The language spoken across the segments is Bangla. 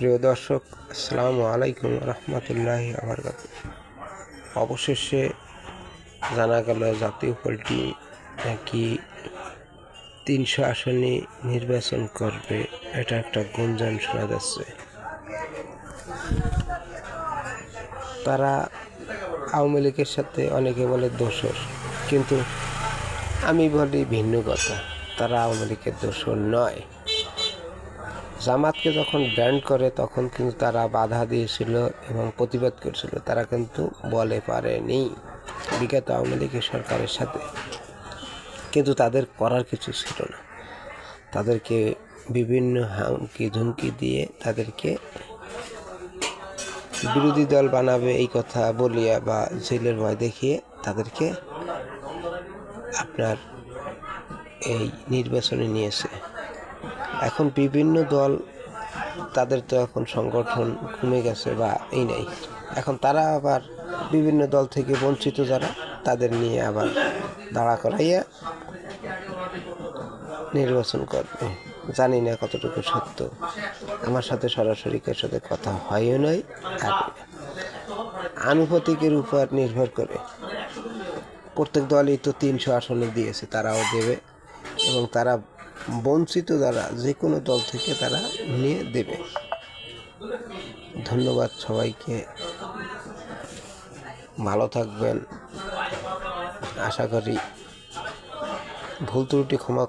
প্রিয় দর্শক, আসসালামু আলাইকুম রহমতুল্লাহি বারাকাতুহু। অবশেষে জানা গেল জাতীয় পার্টি নাকি 300 আসনে নির্বাচন করবে। এটা একটা গুঞ্জন শোনা যাচ্ছে। তারা আওয়ামী লীগের সাথে অনেকে বলে দোসর, কিন্তু আমি বলি ভিন্ন কথা। তারা আওয়ামী লীগের দোসর নয়। জামাতকে যখন ব্যান্ড করে তখন কিন্তু তারা বাধা দিয়েছিল এবং প্রতিবাদ করেছিল। তারা কিন্তু বলে পারেনি বিগত আওয়ামী লীগের সরকারের সাথে, কিন্তু তাদের করার কিছু ছিল না। তাদেরকে বিভিন্ন হুমকি ধুমকি দিয়ে তাদেরকে বিরোধী দল বানাবে এই কথা বলিয়া বা জেলের ভয় দেখিয়ে তাদেরকে আপনার এই নির্বাচনে নিয়েছে। এখন বিভিন্ন দল, তাদের তো এখন সংগঠন কমে গেছে বা এই নাই। এখন তারা আবার বিভিন্ন দল থেকে বঞ্চিত যারা, তাদের নিয়ে আবার দাঁড়া করাইয়া নির্বাচন করবে। জানি না কতটুকু সত্য। আমার সাথে সরাসরি কার সাথে কথা হয়ও নয়। আর আনুপাতিকের উপর নির্ভর করে প্রত্যেক দলই তো 300 আসনে দিয়েছে, তারাও দেবে এবং তারা বঞ্চিত যারা যে কোনো দল থেকে তারা নিয়ে দেবে। ধন্যবাদ সবাইকে, ভালো থাকবেন। আশা করি ভুল ত্রুটি ক্ষমা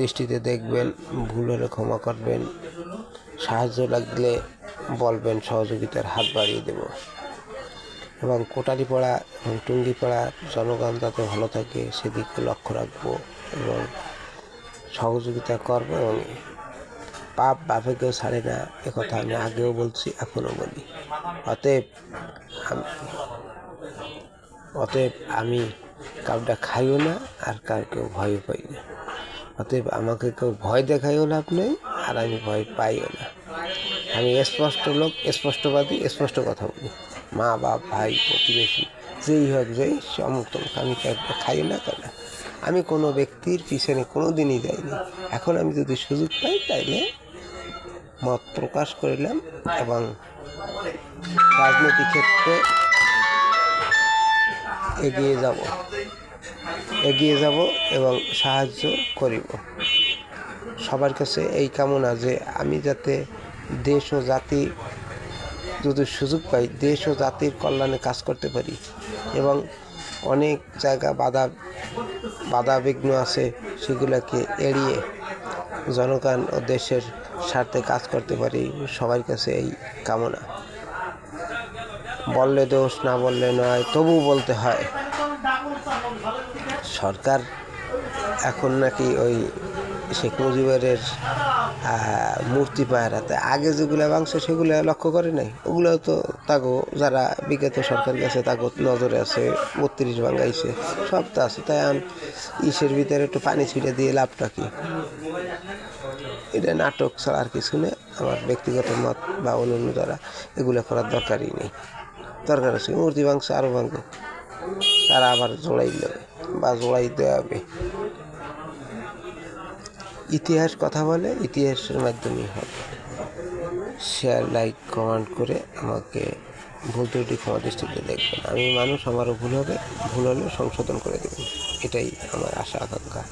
দৃষ্টিতে দেখবেন, ভুল হলে ক্ষমা করবেন, সাহায্য লাগলে বলবেন, সহযোগিতার হাত বাড়িয়ে দেব। এবং কোটালীপাড়া এবং টুঙ্গিপাড়া জনগণ যাতে ভালো থাকে সেদিকে লক্ষ্য রাখবো এবং সহযোগিতা করব। এবং পাপ বাপেকেও ছাড়ে না, একথা আমি আগেও বলছি, এখনও বলি। অতএব আমি কাউটা খাইও না আর কাউকেও ভয়ও পাই না। অতএব আমাকে কেউ ভয় দেখাইও লাভ নেই, আর আমি ভয় পাইও না। আমি স্পষ্ট লোক, স্পষ্টবাদী, স্পষ্ট কথা বলি। মা বাপ ভাই প্রতিবেশী যেই হোক, যেই সমর্থন, আমি খাইও না কেন। আমি কোনো ব্যক্তির পিছনে কোনো দিনই যাইনি। এখন আমি যদি সুযোগ পাই তাইলে মত প্রকাশ করিলাম এবং রাজনৈতিক ক্ষেত্রে এগিয়ে যাব এবং সাহায্য করিব। সবার কাছে এই কামনা যে আমি যাতে দেশ ও জাতি যদি সুযোগ পাই, দেশ ও জাতির কল্যাণে কাজ করতে পারি এবং অনেক জায়গা বাধা বিঘ্ন আছে, সেগুলোকে এড়িয়ে জনগণ ও দেশের স্বার্থে কাজ করতে পারি। সবার কাছে এই কামনা। বললে দোষ, না বললে নয়, তবু বলতে হয়। সরকার এখন নাকি ওই শেখ মুজিবের মূর্তি পায়রাতে আগে যেগুলো ভাঙছে সেগুলো লক্ষ্য করে নাই। ওগুলো তো তাগো যারা বিগত সরকার গেছে তাগো নজরে আছে। 32 ভাঙাইছে, সব তো আছে। তাই ইসের ভিতরে একটু পানি ছিটে দিয়ে লাভটা কি? এটা নাটক ছাড়া আর কিছু নেই। আমার ব্যক্তিগত মত বা অন্যান্য যারা এগুলো করার দরকারই নেই। দরকার আছে মূর্তি ভাঙছে, আরও ভাঙবে, তারা আবার জোড়াই দেবে বা জোড়াইতে হবে। ইতিহাস কথা বলে, ইতিহাসের মাধ্যমেই হবে। শেয়ার, লাইক, কমেন্ট করে আমাকে ভুল ত্রুটি ক্ষমা দৃষ্টিতে দেখবেন। আমি মানুষ, আমারও ভুল হবে, ভুল হলে সংশোধন করে দেবেন। এটাই আমার আশা আকাঙ্ক্ষা।